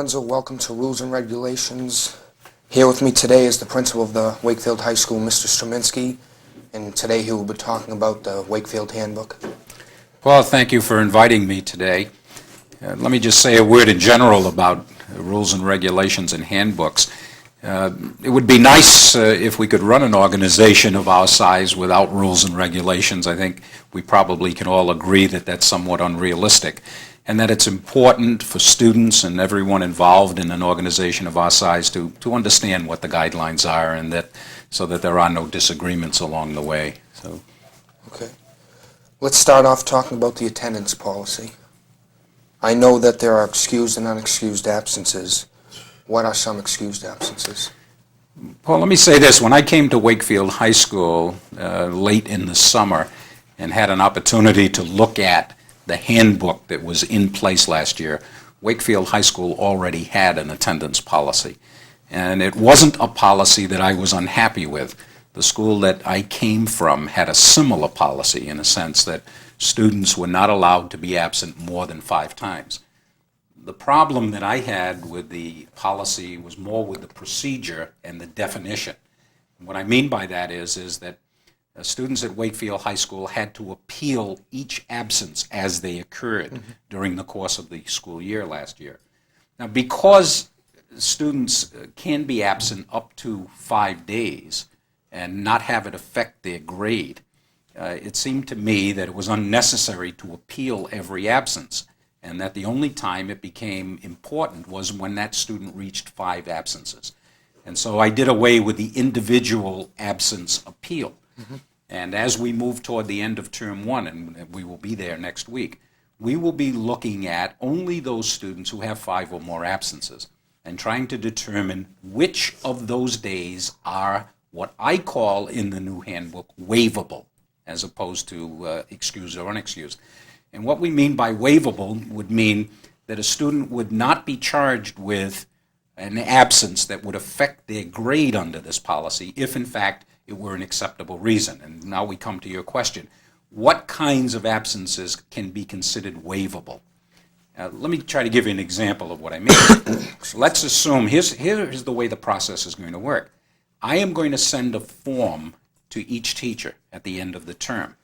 Lorenzo. Welcome to Rules and Regulations. Here with me today is the principal of the Wakefield High School, Mr. Struminksi, and today he will be talking about the Wakefield Handbook. Well, thank you for inviting me today. Let me just say a word in general about rules and regulations and handbooks. It would be nice if we could run an organization of our size without rules and regulations. I think we probably can all agree that that's somewhat unrealistic, and that it's important for students and everyone involved in an organization of our size to understand what the guidelines are, and that so that there are no disagreements along the way. Okay. Let's start off talking about the attendance policy. I know that there are excused and unexcused absences. What are some excused absences? Well, let me say this. When I came to Wakefield High School late in the summer and had an opportunity to look at the handbook that was in place last year, Wakefield High School already had an attendance policy. And it wasn't a policy that I was unhappy with. The school that I came from had a similar policy in a sense that students were not allowed to be absent more than 5 times. The problem that I had with the policy was more with the procedure and the definition. And what I mean by that is that students at Wakefield High School had to appeal each absence as they occurred during the course of the school year last year. Now, because students can be absent up to 5 days and not have it affect their grade, it seemed to me that it was unnecessary to appeal every absence, and that the only time it became important was when that student reached 5 absences. And so I did away with the individual absence appeal. And as we move toward the end of term 1, and we will be there next week, we will be looking at only those students who have 5 or more absences and trying to determine which of those days are what I call in the new handbook waivable, as opposed to excused or unexcused. And what we mean by waivable would mean that a student would not be charged with an absence that would affect their grade under this policy if, in fact, it were an acceptable reason. And now we come to your question. What kinds of absences can be considered waivable? Let me try to give you an example of what I mean. Let's assume, here's the way the process is going to work. I am going to send a form to each teacher at the end of the term.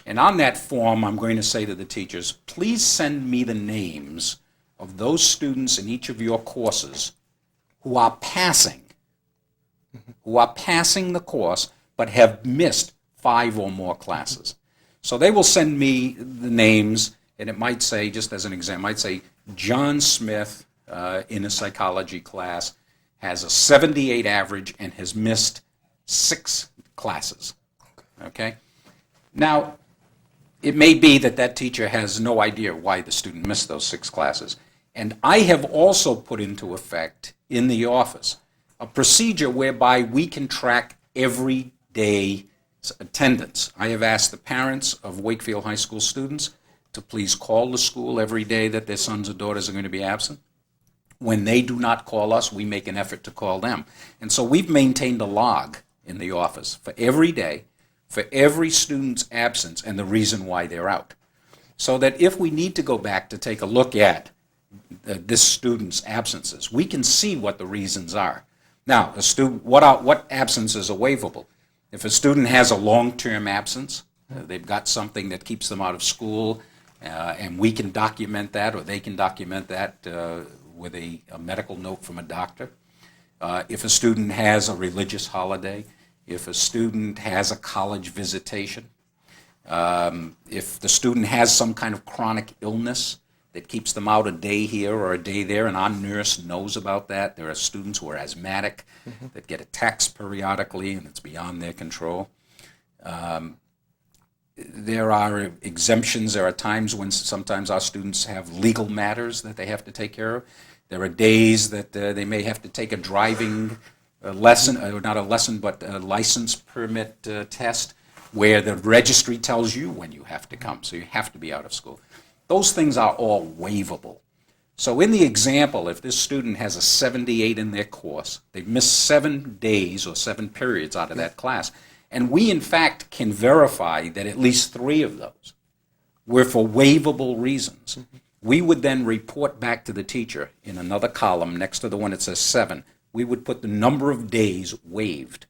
And on that form, I'm going to say to the teachers, please send me the names of those students in each of your courses who are passing the course but have missed 5 or more classes. So they will send me the names, and it might say, just as an example, it might say John Smith in a psychology class has a 78 average and has missed 6 classes. Okay? Now, it may be that that teacher has no idea why the student missed those 6 classes. And I have also put into effect in the office a procedure whereby we can track every day's attendance. I have asked the parents of Wakefield High School students to please call the school every day that their sons or daughters are going to be absent. When they do not call us, we make an effort to call them. And so we've maintained a log in the office for every day, for every student's absence and the reason why they're out. So that if we need to go back to take a look at this student's absences, we can see what the reasons are. Now, what absences are waivable? If a student has a long-term absence, they've got something that keeps them out of school, and we can document that, or they can document that with a medical note from a doctor. If a student has a religious holiday, if a student has a college visitation, if the student has some kind of chronic illness that keeps them out a day here or a day there, and our nurse knows about that. There are students who are asthmatic that get attacks periodically, and it's beyond their control. There are exemptions. There are times when sometimes our students have legal matters that they have to take care of. There are days that they may have to take a driving lesson, or not a lesson, but a license permit test, where the registry tells you when you have to come, so you have to be out of school. Those things are all waivable. So in the example, if this student has a 78 in their course, they've missed 7 days or 7 periods out of that class, and we in fact can verify that at least 3 of those were for waivable reasons. We would then report back to the teacher in another column next to the one that says 7. We would put the number of days waived.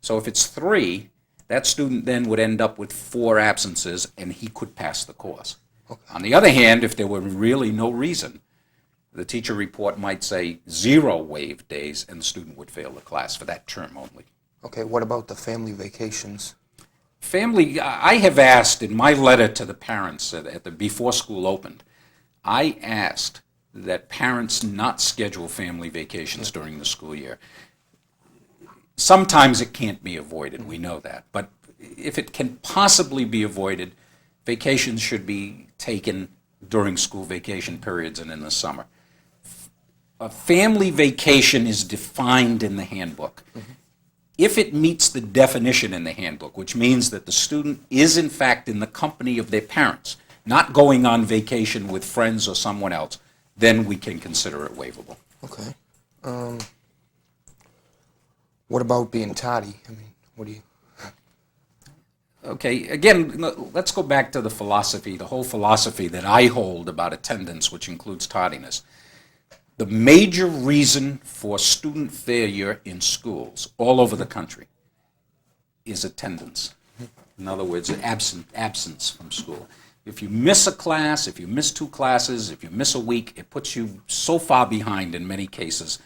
So if it's 3, that student then would end up with 4 absences, and he could pass the course. Okay. On the other hand, if there were really no reason, the teacher report might say 0 waived days, and the student would fail the class for that term only. Okay, what about the family vacations? Family, I have asked in my letter to the parents before school opened, I asked that parents not schedule family vacations during the school year. Sometimes it can't be avoided, we know that, but if it can possibly be avoided, vacations should be taken during school vacation periods and in the summer. A family vacation is defined in the handbook. If it meets the definition in the handbook, which means that the student is in fact in the company of their parents, not going on vacation with friends or someone else, then we can consider it waivable. Okay. What about being tardy? I mean, what do you... Okay, again, let's go back to the whole philosophy that I hold about attendance, which includes tardiness. The major reason for student failure in schools all over the country is attendance. In other words, absence from school. If you miss a class, if you miss 2 classes, if you miss a week, it puts you so far behind in many cases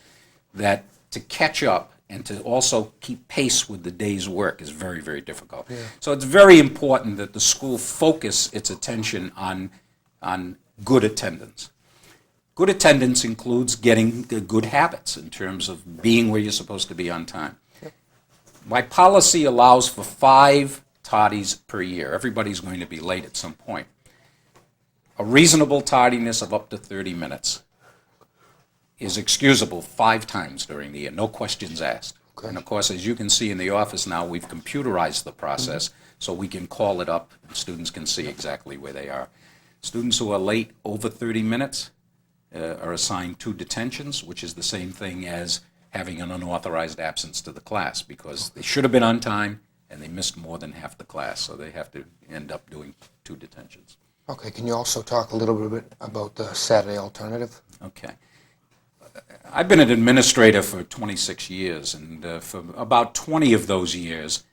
that to catch up and to also keep pace with the day's work is very, very difficult. Yeah. So it's very important that the school focus its attention on good attendance. Good attendance includes getting the good habits in terms of being where you're supposed to be on time. Yep. My policy allows for 5 tardies per year. Everybody's going to be late at some point. A reasonable tardiness of up to 30 minutes is excusable 5 times during the year, no questions asked. Okay. And of course, as you can see in the office now, we've computerized the process, so we can call it up and students can see exactly where they are. Students who are late over 30 minutes are assigned 2 detentions, which is the same thing as having an unauthorized absence to the class, because they should have been on time and they missed more than half the class, so they have to end up doing 2 detentions. Okay, can you also talk a little bit about the Saturday alternative? Okay. I've been an administrator for 26 years, and for about 20 of those years,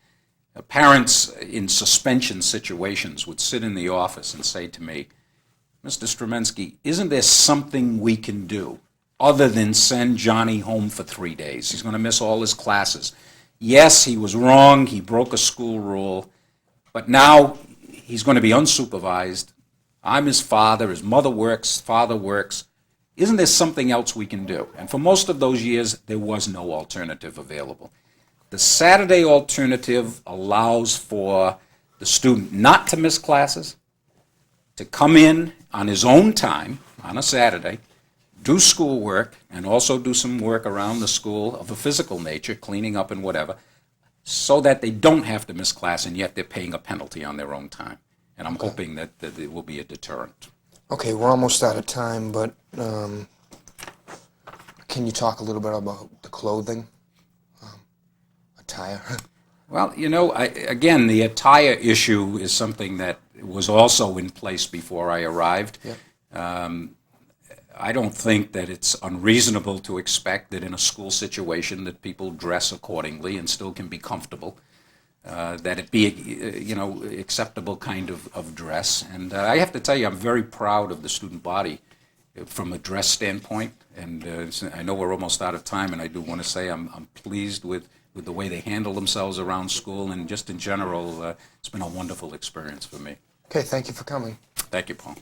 parents in suspension situations would sit in the office and say to me, Mr. Struminksi, isn't there something we can do other than send Johnny home for 3 days? He's going to miss all his classes. Yes, he was wrong, he broke a school rule, but now he's going to be unsupervised. I'm his father, his mother works, father works. Isn't there something else we can do? And for most of those years, there was no alternative available. The Saturday alternative allows for the student not to miss classes, to come in on his own time on a Saturday, do schoolwork, and also do some work around the school of a physical nature, cleaning up and whatever, so that they don't have to miss class, and yet they're paying a penalty on their own time. And I'm hoping that it will be a deterrent. Okay, we're almost out of time, but can you talk a little bit about the clothing, attire? Well, you know, again, the attire issue is something that was also in place before I arrived. Yeah. I don't think that it's unreasonable to expect that in a school situation that people dress accordingly and still can be comfortable, that it be, acceptable kind of dress. And I have to tell you, I'm very proud of the student body from a dress standpoint. And I know we're almost out of time, and I do want to say I'm pleased with the way they handle themselves around school, and just in general, it's been a wonderful experience for me. Okay, thank you for coming. Thank you, Paul.